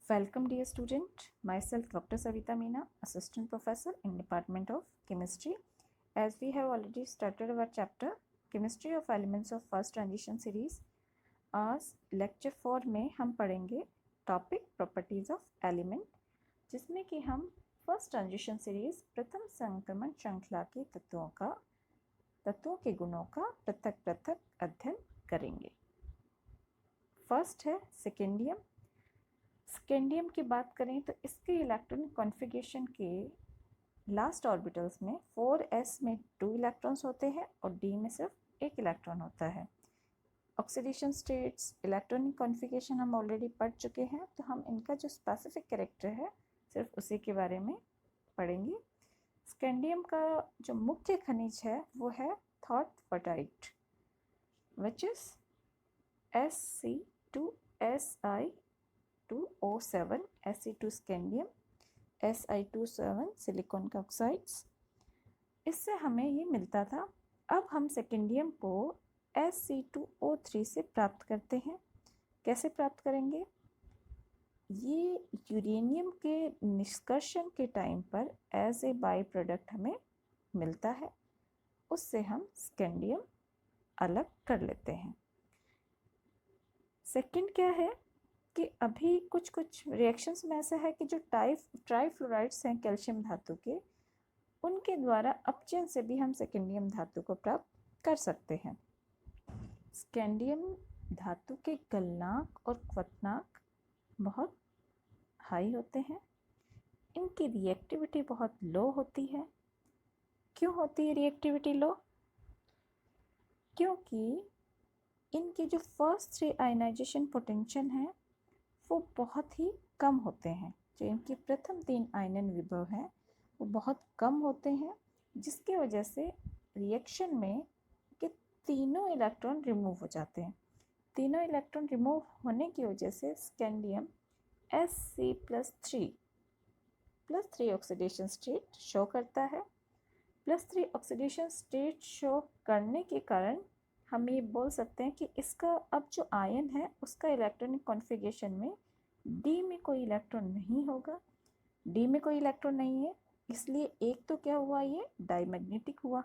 Welcome dear student, myself Dr. Savita Meena, Assistant Professor in Department of Chemistry. As we have already started our chapter Chemistry of Elements of First Transition Series, आज lecture 4 में हम पढ़ेंगे topic properties of element, जिसमें कि हम first transition series प्रथम संक्रमण श्रृंखला के तत्वों के गुणों का पृथक पृथक अध्ययन करेंगे। फर्स्ट है सेकेंडियम। सेकेंडियम की बात करें तो इसके इलेक्ट्रॉनिक कॉन्फ़िगरेशन के लास्ट ऑर्बिटल्स में 4s में 2 इलेक्ट्रॉन्स होते हैं और d में सिर्फ 1 इलेक्ट्रॉन होता है। ऑक्सीडेशन स्टेट्स, इलेक्ट्रॉनिक कॉन्फ़िगरेशन हम ऑलरेडी पढ़ चुके हैं, तो हम इनका जो स्पेसिफिक कैरेक्टर है सिर्फ उसी के बारे में पढ़ेंगे। स्कैंडियम का जो मुख्य खनिज है वो है thortveitite, which is Sc2Si2O7, Sc2 scandium, Si2 silicon का ऑक्साइड्स, इससे हमें ये मिलता था। अब हम सेकेंडियम को Sc2O3 से प्राप्त करते हैं। कैसे प्राप्त करेंगे? ये यूरेनियम के निष्कर्षण के टाइम पर एज ए बाई प्रोडक्ट हमें मिलता है, उससे हम स्कैंडियम अलग कर लेते हैं। सेकंड क्या है कि अभी कुछ रिएक्शंस में ऐसा है कि जो ट्राइफ्लोराइड्स हैं कैल्शियम धातु के, उनके द्वारा अपचयन से भी हम सेकेंडियम धातु को प्राप्त कर सकते हैं। स्कैंडियम धातु के गलनांक और क्वथनांक बहुत हाई होते हैं। इनकी रिएक्टिविटी बहुत लो होती है। क्यों होती है रिएक्टिविटी लो? क्योंकि इनके जो फर्स्ट 3 आयनाइजेशन पोटेंशियल हैं वो बहुत ही कम होते हैं। जो इनके प्रथम 3 आयनन विभव हैं वो बहुत कम होते हैं, जिसकी वजह से रिएक्शन में के तीनों इलेक्ट्रॉन रिमूव हो जाते हैं। तीनों इलेक्ट्रॉन रिमूव होने की वजह से scandium Sc+3 oxidation state show करता है। +3 ऑक्सीडेशन स्टेट शो करने के कारण हम ये बोल सकते हैं कि इसका अब जो आयन है उसका इलेक्ट्रॉनिक कॉन्फ़िगरेशन में D में कोई इलेक्ट्रॉन नहीं होगा। D में कोई इलेक्ट्रॉन नहीं है, इसलिए एक तो क्या हुआ, ये डाईमैग्नेटिक हुआ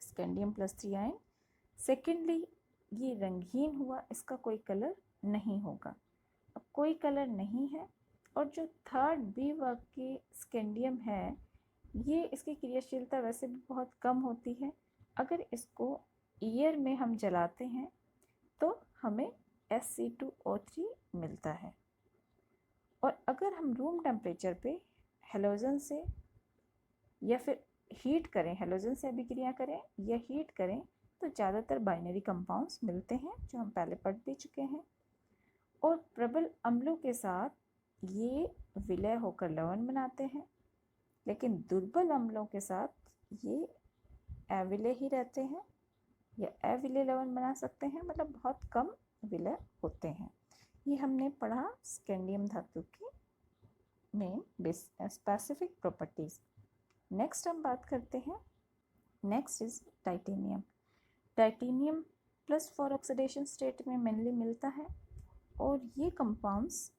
स्कैंडियम +3 आयन। सेकेंडली ये रंगहीन हुआ, इसका कोई कलर नहीं होगा। अब कोई कलर नहीं है, और जो थर्ड बी वर्ग की स्कैंडियम है ये इसकी क्रियाशीलता वैसे भी बहुत कम होती है। अगर इसको ईयर में हम जलाते हैं तो हमें Sc2O3 मिलता है, और अगर हम रूम टेम्परेचर पे हेलोजन से या फिर हीट करें, हेलोजन से अभिक्रिया करें या हीट करें, तो ज़्यादातर बाइनरी कंपाउंड्स मिलते हैं जो हम पहले पढ़ भी चुके हैं। और प्रबल अम्लों के साथ ये विलय होकर लवण बनाते हैं, लेकिन दुर्बल अम्लों के साथ ये अविलय ही रहते हैं या अविलय लवण बना सकते हैं, मतलब बहुत कम विलय होते हैं। ये हमने पढ़ा स्कैंडियम धातु की मेन स्पेसिफिक प्रॉपर्टीज। नेक्स्ट हम बात करते हैं, next is titanium. Titanium +4 oxidation state में मेनली मिलता है, और ये कंपाउंड्स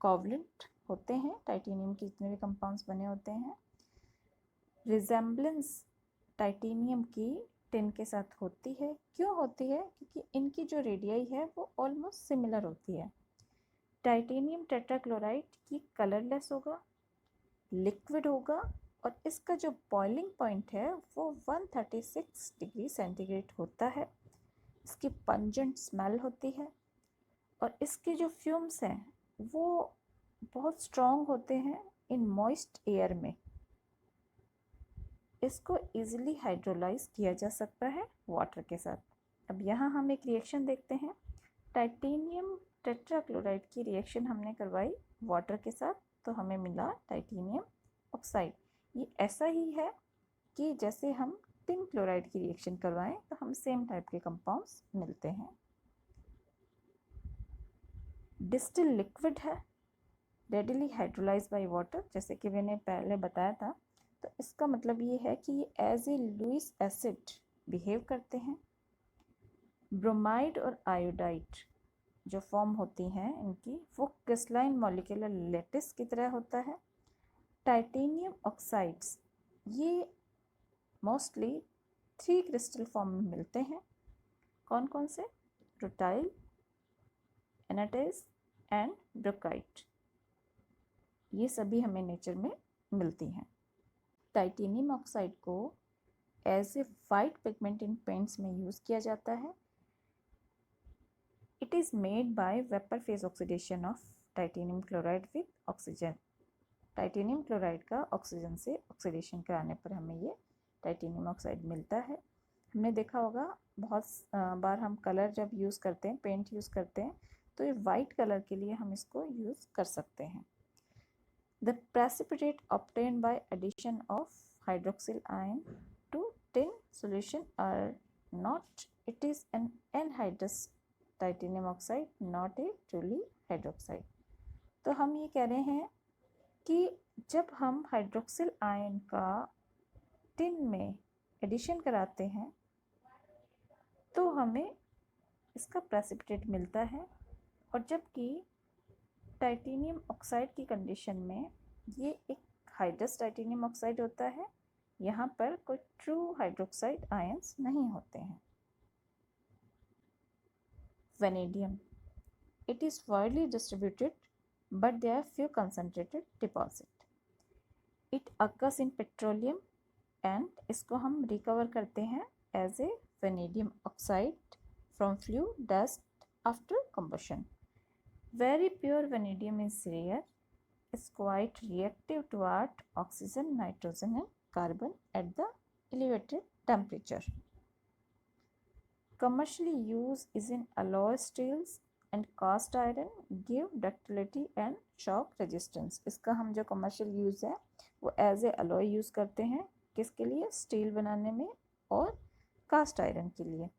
कोवलेंट होते हैं। टाइटेनियम के जितने भी कंपाउंड्स बने होते हैं, रिजेम्बलेंस टाइटेनियम की टिन के साथ होती है। क्यों होती है? क्योंकि इनकी जो रेडियाई है वो ऑलमोस्ट सिमिलर होती है। टाइटेनियम टेट्राक्लोराइड की कलरलेस होगा, लिक्विड होगा, और इसका जो बॉइलिंग पॉइंट है वो 136 डिग्री सेंटीग्रेड होता है। इसकी पंजेंट स्मेल होती है, और इसके जो फ्यूम्स हैं वो बहुत स्ट्रॉन्ग होते हैं इन मॉइस्ट एयर में। इसको इजीली हाइड्रोलाइज किया जा सकता है वाटर के साथ। अब यहाँ हम एक रिएक्शन देखते हैं। टाइटेनियम टेट्राक्लोराइड की रिएक्शन हमने करवाई वाटर के साथ, तो हमें मिला टाइटेनियम ऑक्साइड। ये ऐसा ही है कि जैसे हम टिन क्लोराइड की रिएक्शन करवाएं तो हम सेम टाइप के कंपाउंड्स मिलते हैं। डिस्टिल लिक्विड है, रेडिली हाइड्रोलाइज बाय वाटर, जैसे कि मैंने पहले बताया था। तो इसका मतलब ये है कि ये as a Lewis acid behave करते हैं। ब्रोमाइड और आयोडाइड जो फॉर्म होती हैं इनकी, वो क्रिस्टलाइन मॉलिक्यूलर लैटिस की तरह होता है। टाइटेनियम ऑक्साइड्स ये मोस्टली 3 क्रिस्टल फॉर्म में मिलते हैं। कौन कौन से? रुटाइल, एनाटेस एंड ब्रोकाइट, ये सभी हमें नेचर में मिलती हैं। टाइटेनियम ऑक्साइड को as a white pigment in paints में यूज़ किया जाता है। It is made by vapour phase oxidation of titanium chloride with oxygen. Titanium chloride का ऑक्सीजन से ऑक्सीडेशन कराने पर हमें ये टाइटेनियम ऑक्साइड मिलता है। हमने देखा होगा बहुत बार हम कलर जब यूज़ करते हैं, पेंट यूज़ करते हैं, तो ये वाइट कलर के लिए हम इसको यूज़ कर सकते हैं। The precipitate obtained by addition of hydroxyl ion to tin solution are not, it is an anhydrous titanium oxide, not a truly hydroxide। तो हम ये कह रहे हैं कि जब हम हाइड्रोक्सिल आयन का टिन में एडिशन कराते हैं तो हमें इसका प्रेसिपिटेट मिलता है, और जबकि टाइटेनियम ऑक्साइड की कंडीशन में ये एक हाइड्रस टाइटेनियम ऑक्साइड होता है, यहाँ पर कोई ट्रू हाइड्रोक्साइड आयंस नहीं होते हैं। Vanadium, it is widely distributed but there are few concentrated deposit. It occurs in petroleum and इसको हम रिकवर करते हैं as a vanadium oxide from flue dust after combustion. Very pure vanadium is rare. It's quite reactive toward oxygen, nitrogen and carbon at the elevated temperature. Commercially use is in alloy steels and cast iron, give ductility and shock resistance. इसका हम जो commercial use है वो as a alloy use करते हैं, किसके लिए? Steel बनाने में और कास्ट आयरन के लिए।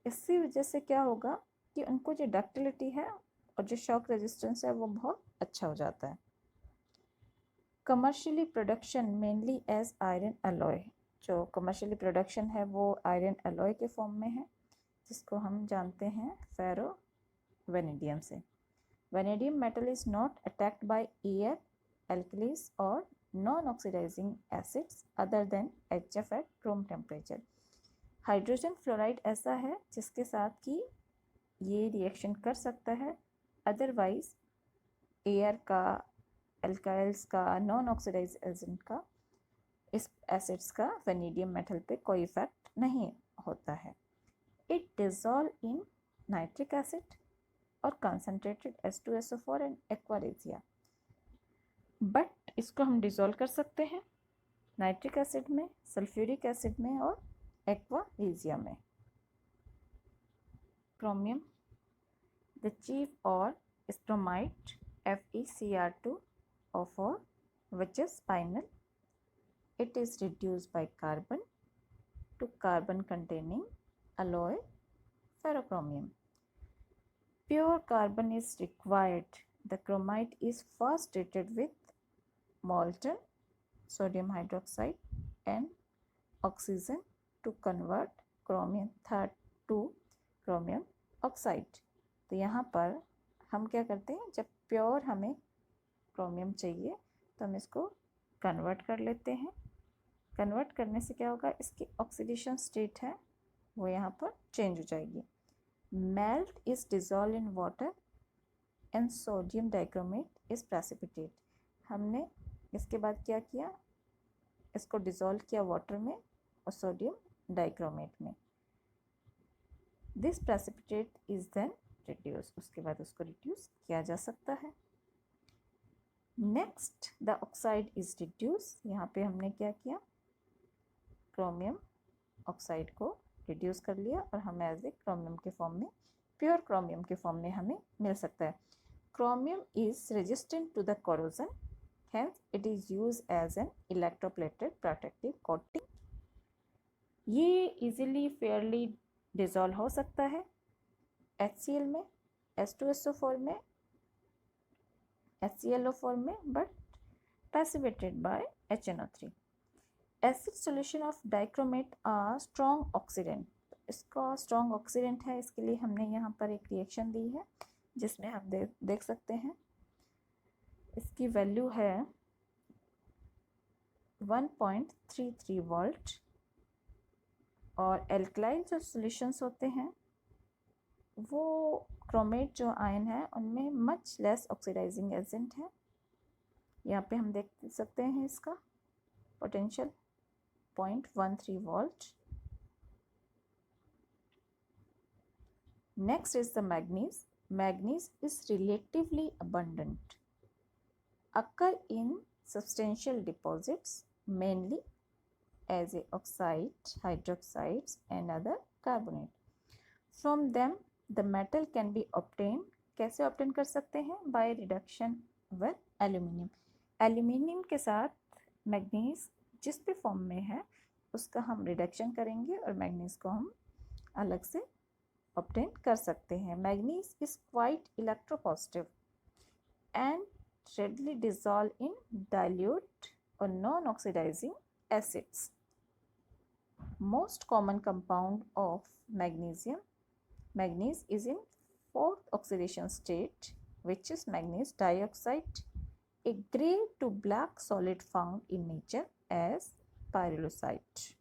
इसी वजह से क्या होगा कि उनको जो डक्टिलिटी है और जो शॉक रेजिस्टेंस है वो बहुत अच्छा हो जाता है। Commercially production mainly as iron alloy, जो कमर्शियली प्रोडक्शन है वो आयरन अलॉय के फॉर्म में है, जिसको हम जानते हैं फेरो वेनेडियम से। Vanadium metal is not attacked by air, alkalis और non oxidising acids other than HF at room temperature. Hydrogen fluoride ऐसा है जिसके साथ कि ये रिएक्शन कर सकता है, अदरवाइज एयर का, एल्काइल्स का, नॉन ऑक्सीडाइज एजेंट का, इस एसिड्स का वेनेडियम मेटल पे कोई इफेक्ट नहीं होता है। It dissolve in nitric acid और concentrated H2SO4 and aqua regia, but इसको हम डिजॉल्व कर सकते हैं नाइट्रिक एसिड में, सल्फ्यूरिक एसिड में और एक्वारेजिया में। क्रोमियम, द चीफ और स्ट्रोमाइट FeCr2O4 which is spinel. It is reduced by carbon to carbon containing alloy ferrochromium. Pure carbon is required. The chromite is first treated with molten sodium hydroxide and oxygen to convert chromium to chromium oxide. तो यहाँ पर हम क्या करते हैं, जब pure हमें chromium चाहिए तो हम इसको कन्वर्ट कर लेते हैं। कन्वर्ट करने से क्या होगा, इसकी ऑक्सीडेशन स्टेट है वो यहाँ पर चेंज हो जाएगी। Melt is dissolve in water and sodium dichromate is precipitate. हमने इसके बाद क्या किया, इसको डिजॉल्व किया वाटर में और सोडियम डाइक्रोमेट में। This precipitate is then reduce, उसके बाद उसको रिड्यूस किया जा सकता है। Next the oxide is reduce. यहाँ पे हमने क्या किया, क्रोमियम ऑक्साइड को रिड्यूस कर लिया और हमें एज ए क्रोमियम के फॉर्म में, प्योर क्रोमियम के फॉर्म में हमें मिल सकता है। Chromium is resistant to the corrosion, hence it is use as an electroplated protective coating. ये इजीली फेयरली डिजॉल्व हो सकता है HCl में, H2SO4 में, HClO4 में, but passivated by HNO3। Acid solution of dichromate are strong oxidant. इसका strong oxidant है, इसके लिए हमने यहाँ पर एक रिएक्शन दी है जिसमें हम देख सकते हैं इसकी वैल्यू है 1.33 वोल्ट। और एल्कलाइन जो सॉल्यूशंस होते हैं वो क्रोमेट जो आयन है उनमें मच लेस ऑक्सीडाइजिंग एजेंट है। यहाँ पे हम देख सकते हैं इसका potential 0.13 volt. Next is the manganese. Manganese is relatively abundant, occur in substantial deposits mainly as a oxide, hydroxides and other carbonate. From them the metal can be obtained. कैसे obtain कर सकते हैं? By reduction with aluminium. Aluminium के साथ manganese जिस भी form में है उसका हम रिडक्शन करेंगे और मैग्नीज को हम अलग से ऑब्टेन कर सकते हैं। Manganese is quite electropositive and readily dissolve in dilute or non-oxidizing acids. Most common compound of manganese is in fourth oxidation state, which is manganese dioxide, a grey to black solid found in nature as pyrolusite.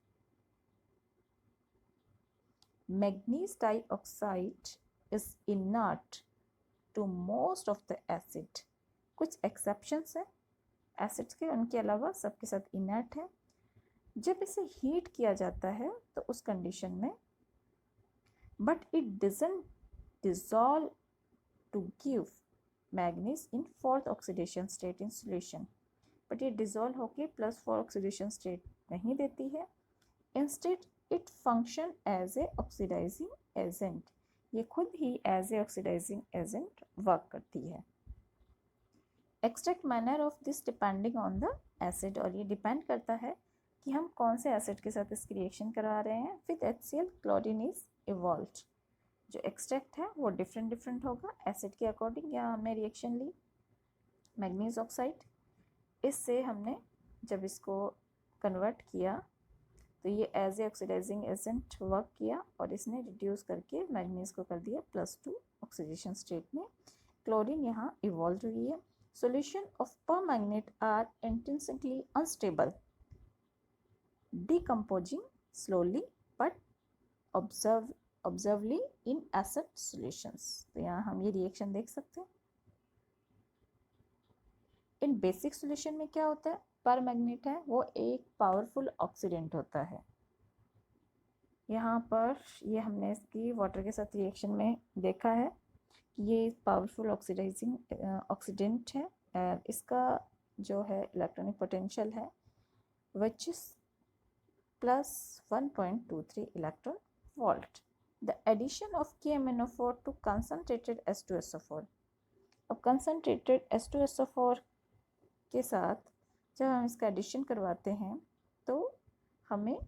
Manganese dioxide is inert to most of the acid. कुछ exceptions हैं acids के, उनके अलावा सबके साथ inert है। जब इसे हीट किया जाता है तो उस कंडीशन में but it doesn't dissolve to give manganese in fourth oxidation state in solution. But ये डिसॉल्व होके +4 ऑक्सीडेशन स्टेट नहीं देती है। Instead it function as a oxidising agent. ये खुद ही as a oxidising agent work करती है। Extract manner of this depending on the acid, और ये डिपेंड करता है कि हम कौन से एसिड के साथ इसकी रिएक्शन करवा रहे हैं। With HCl chlorine is evolved. जो एक्सट्रैक्ट है वो डिफरेंट होगा एसिड के अकॉर्डिंग। यहाँ हमने रिएक्शन ली मैग्नीज ऑक्साइड, इससे हमने जब इसको कन्वर्ट किया तो ये as a oxidising agent work किया और इसने रिड्यूस करके मैग्नीज को कर दिया +2 ऑक्सीडेशन स्टेट में। क्लोरीन यहाँ इवॉल्व हुई है। Solution of permanganate are intrinsically unstable, decomposing slowly but observably in acid solutions. तो यहाँ हम ये रिएक्शन देख सकते हैं। इन बेसिक सॉल्यूशन में क्या होता है, परमैंगनेट है वो एक पावरफुल ऑक्सीडेंट होता है। यहाँ पर ये हमने इसकी वाटर के साथ रिएक्शन में देखा है कि ये पावरफुल ऑक्सीडाइजिंग ऑक्सीडेंट है। इसका जो है इलेक्ट्रॉनिक पोटेंशियल है which is +1.23 electron volt. The addition of KMnO4 to concentrated H2SO4। अब कंसनट्रेटेड H2SO4 के साथ जब हम इसका एडिशन करवाते हैं तो हमें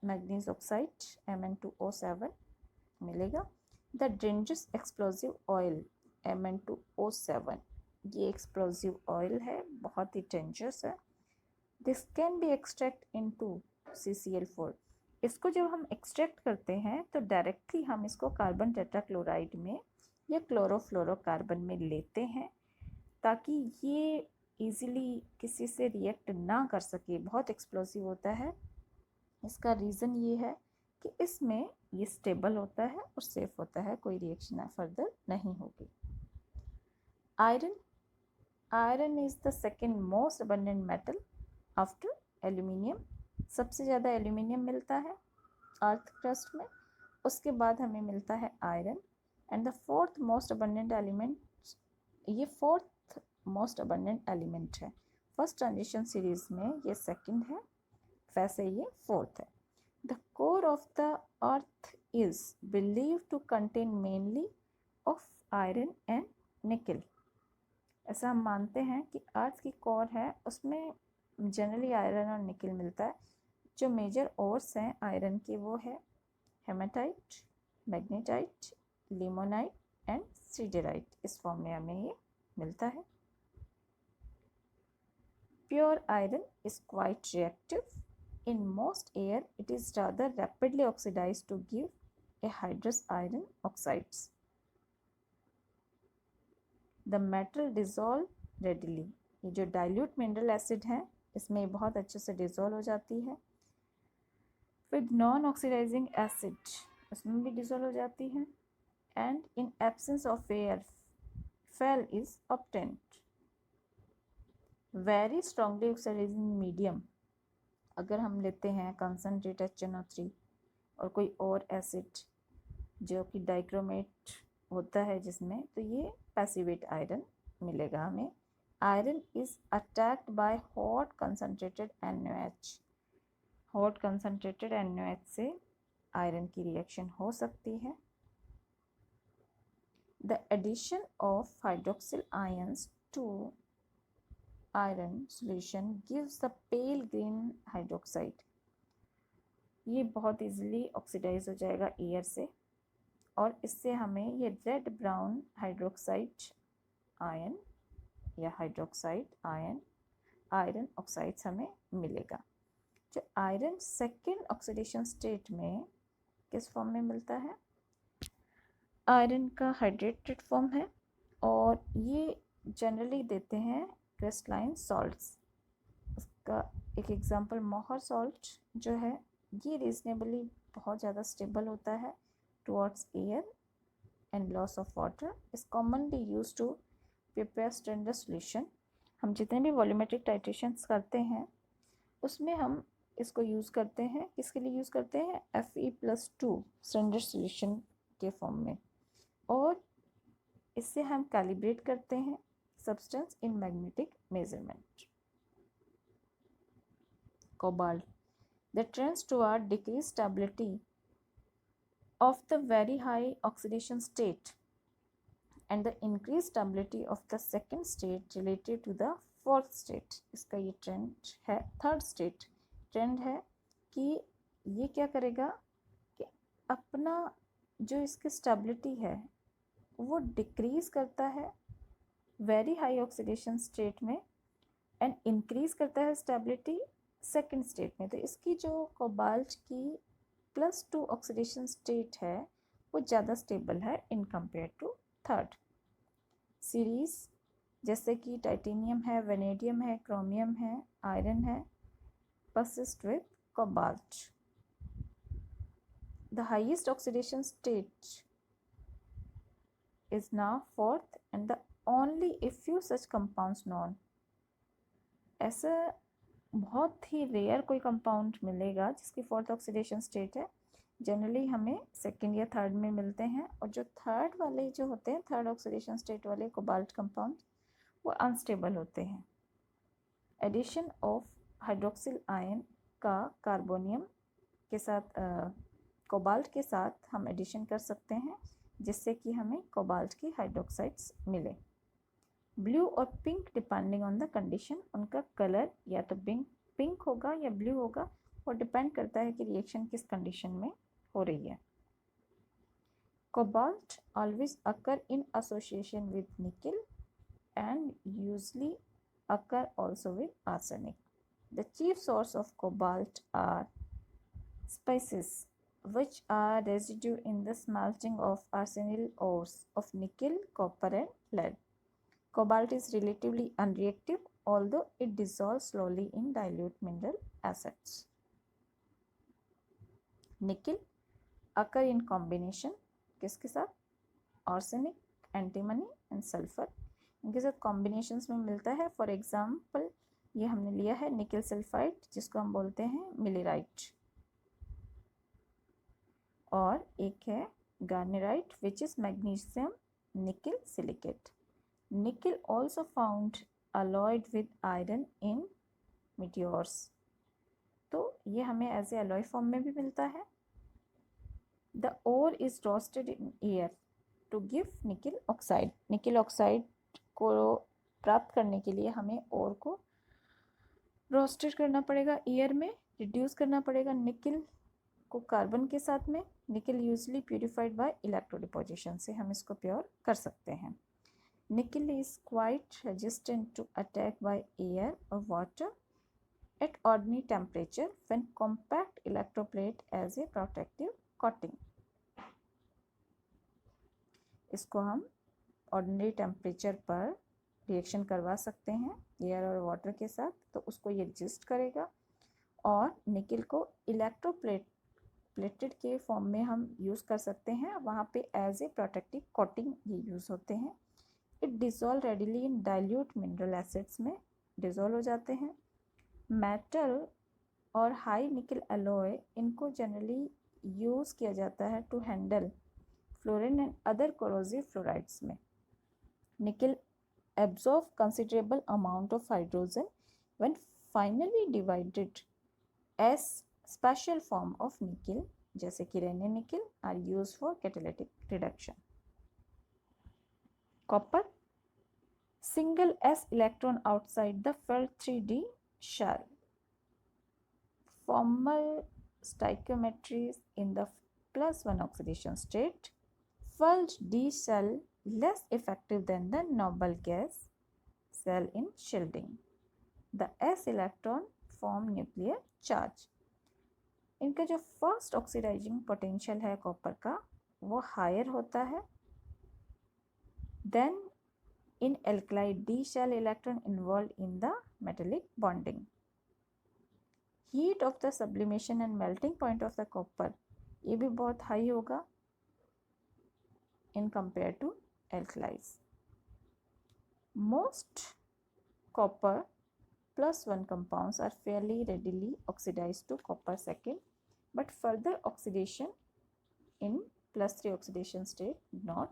मैग्नीज ऑक्साइड Mn2O7 मिलेगा। The dangerous explosive oil Mn2O7, ये एक्सप्लोजिव ऑयल है, बहुत ही डेंजरस है। This can be extract into CCl4। इसको जब हम एक्सट्रैक्ट करते हैं तो डायरेक्टली हम इसको कार्बन टेट्राक्लोराइड में या क्लोरोफ्लोरोकार्बन में लेते हैं ताकि ये इजीली किसी से रिएक्ट ना कर सके। बहुत एक्सप्लोसिव होता है। इसका रीज़न ये है कि इसमें ये स्टेबल होता है और सेफ होता है, कोई रिएक्शन फर्दर नहीं होगी। Iron is the second most abundant metal after aluminium. सबसे ज़्यादा एल्यूमिनियम मिलता है अर्थ क्रस्ट में, उसके बाद हमें मिलता है iron. And the fourth most abundant element, ये फोर्थ मोस्ट अबंडेंट एलिमेंट है। फर्स्ट ट्रांजिशन सीरीज में ये सेकंड है, वैसे ये फोर्थ है। The core of the earth is believe to contain mainly of iron and nickel. ऐसा हम मानते हैं कि अर्थ की कोर है उसमें जनरली आयरन और निकल मिलता है। जो मेजर ओर्स हैं आयरन के वो है haematite, magnetite, limonite and siderite. इस फॉर्म में हमें ये मिलता है। Pure iron is quite reactive. In most air, it is rather rapidly oxidized to give a hydrous iron oxides. The metal dissolve readily. ये जो dilute mineral acid है इसमें बहुत अच्छे से dissolve हो जाती है. With non-oxidizing acid उसमें भी dissolve हो जाती है. And in absence of air, Fel is obtained. Very strongly oxidizing medium, अगर हम लेते हैं कंसनट्रेट HNO3 और कोई और एसिड जो कि डाइक्रोमेट होता है जिसमें, तो ये पैसिवेट आयरन मिलेगा हमें. Iron is attacked by hot concentrated NaOH. Hot concentrated NaOH से आयरन की रिएक्शन हो सकती है. The addition of hydroxyl ions to iron solution gives the pale green hydroxide. ये बहुत इजीली ऑक्सीडाइज हो जाएगा एयर से और इससे हमें ये रेड ब्राउन हाइड्रोक्साइड आयन या हाइड्रोक्साइड आयरन ऑक्साइड्स हमें मिलेगा. जो आयरन सेकेंड ऑक्सीडेशन स्टेट में किस फॉर्म में मिलता है? आयरन का हाइड्रेटेड फॉर्म है और ये जनरली देते हैं क्रिस्टलाइन सॉल्ट्स. इसका एक एग्जांपल मोहर सॉल्ट जो है ये रीजनेबली बहुत ज़्यादा स्टेबल होता है towards air and loss of water. Is commonly use to prepare standard solution. हम जितने भी वॉल्यूमेट्रिक टाइट्रेशंस करते हैं उसमें हम इसको यूज़ करते हैं. किसके लिए यूज़ करते हैं? Fe+2 स्टैंडर्ड सोल्यूशन के फॉर्म में. और इससे हम कैलिब्रेट करते हैं substance in magnetic measurement. Cobalt. The trends toward decreased stability of the very high oxidation state and the increased stability of the second state related to the fourth state. इसका ये trend है. Third state trend है कि ये क्या करेगा कि अपना जो इसकी स्टेबिलिटी है वो डिक्रीज करता है वेरी हाई ऑक्सीडेशन स्टेट में एंड इंक्रीज करता है स्टेबिलिटी सेकेंड स्टेट में. तो इसकी जो कोबाल्ट की +2 ऑक्सीडेशन स्टेट है वो ज़्यादा स्टेबल है in compare to third series, जैसे कि टाइटेनियम है, वेनेडियम है, क्रोमियम है, आयरन है, persist with cobalt. The highest oxidation state is now fourth and the only a few such compounds known. ऐसा बहुत ही रेयर कोई कंपाउंड मिलेगा जिसकी फोर्थ ऑक्सीडेशन स्टेट है. जनरली हमें सेकेंड या थर्ड में मिलते हैं और जो थर्ड वाले जो होते हैं थर्ड ऑक्सीडेशन स्टेट वाले कोबाल्ट कंपाउंड वो अनस्टेबल होते हैं. एडिशन ऑफ हाइड्रोक्सिल आयन का कार्बोनियम के साथ कोबाल्ट के साथ हम एडिशन कर सकते हैं जिससे कि हमें कोबाल्ट की हाइड्रोक्साइड्स मिले. ब्लू और pink depending on the condition, उनका कलर या तो पिंक होगा या ब्लू होगा, और डिपेंड करता है कि रिएक्शन किस कंडीशन में हो रही है. Cobalt always occur in association with nickel and usually occur also with arsenic. The chief source of cobalt are speisses which are residue in the smelting of arsenal ores of nickel, copper and lead. Cobalt is relatively unreactive although it dissolves slowly in dilute mineral acids. Nickel occur in combination किसके साथ? arsenic, antimony and sulfur. इनके साथ combinations में मिलता है. For example ये हमने लिया है निकल सल्फाइड जिसको हम बोलते हैं मिलेराइट, और एक है garnierite which is magnesium nickel silicate. Nickel also found alloyed with iron in meteors. तो ये हमें एज ए अलॉय फॉर्म में भी मिलता है. The ore is roasted in air to give nickel oxide. Nickel oxide को प्राप्त करने के लिए हमें ओर को रोस्टेड करना पड़ेगा, एयर में रिड्यूस करना पड़ेगा निकल को कार्बन के साथ में. Nickel usually purified by electro deposition से हम इसको प्योर कर सकते हैं. Nickel is quite resistant to attack by air और water at ordinary temperature when compact electroplate as a protective coating. इसको हम ऑर्डिनरी टेम्परेचर पर रिएक्शन करवा सकते हैं एयर और वाटर के साथ, तो उसको ये रजिस्ट करेगा। और निकिल को इलेक्ट्रोप्लेटेड के फॉर्म में हम यूज़ कर सकते हैं, वहाँ पे एज ए प्रोटेक्टिव कोटिंग ये यूज़ होते हैं। It dissolve readily in dilute mineral acids में डिज़ोल्व हो जाते हैं। मेटल और हाई निकल एलॉय, इनको जनरली यूज़ किया जाता है to handle fluorine and other corrosive fluorides में। Nickel absorb considerable amount of hydrogen when finally divided as special form of nickel, जैसे कि रेने निकल are used for catalytic reduction. Copper, single s electron outside the filled 3d shell. Formal stoichiometries in the +1 oxidation state. Filled d shell less effective than the noble gas cell in shielding. The s electron form nuclear charge. इनका जो first oxidising potential है copper का वो higher होता है than in alkaloid d shell electron involve in the metallic bonding. Heat of the sublimation and melting point of the copper ये भी बहुत हाई होगा in compared to alkalis. Most copper +1 compounds are fairly readily oxidized to copper second, but further oxidation in +3 oxidation state not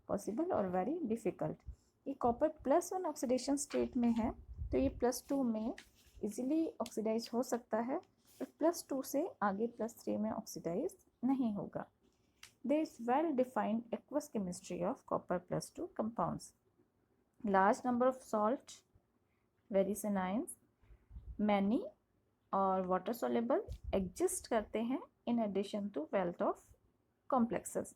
possible or very difficult. ये copper +1 oxidation state में है तो ये +2 में easily oxidize हो सकता है, but +2 से आगे +3 में oxidize नहीं होगा. There is well-defined aqueous chemistry of copper +2 compounds. Large number of salt, very thin ions, many और water soluble exist करते हैं in addition to wealth of complexes.